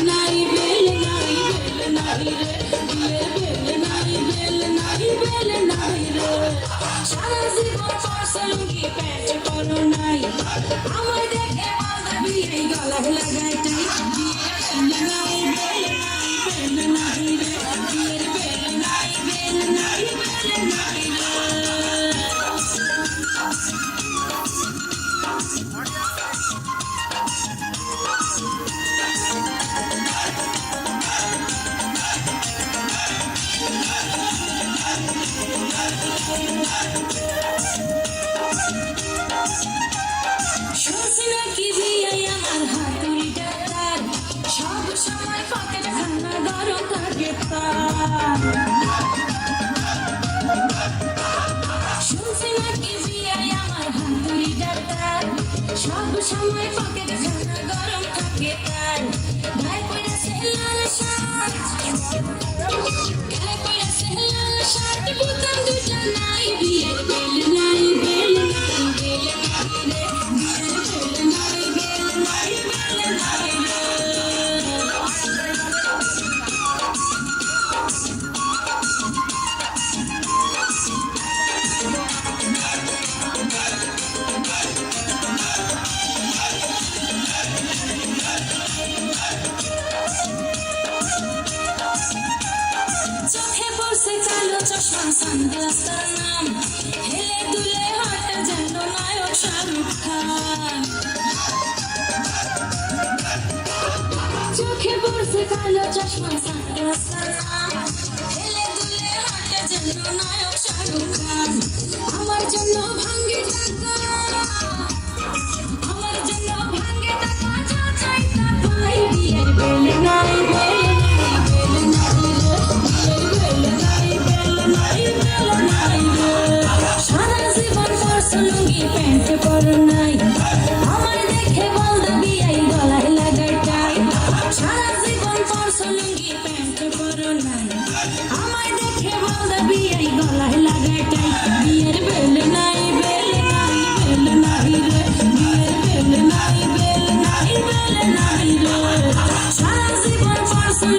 নাই বেল নাই বেল নাই রে বিয়ের বেল নাই বেল নাই বেল নাই রে সারা জীবন পরশলুঙ্গি প্যান্ট পরো নাই আমায় দেখে বান্ধবী এই গলায় লাগাই তাই বিয়ের বেল নাই বেল নাই রে বিয়ের বেল নাই বেল নাই বেল নাই রে শুনছি নাকি বিয়ে আমার হাতুড়ি ডাক্তার সব সময় পকেট খানা গরম থাকে তার শুনছি নাকি বিয়ে আমার হাতুড়ি ডাক্তার সব সময় পকেট খানা গরম থাকে তার গায়ে পড়েছে লাল শার্ট গায়ে পড়েছে লাল শার্ট বোতাম দুটো নাই বিয়ের বেল নাই বেল নাই বেল নাই চোখে পড়ছে কালো চশমা সানগ্লাস তার নাম হেলে দুলে হাঁটা যেন নায়ক শাহরুখ খান চোখে পড়ছে কালো চশমা সানগ্লাস তার নাম হেলে দুলে হাঁটা যেন নায়ক শাহরুখ খান আমার জন্য ভাঙ্গে টাকা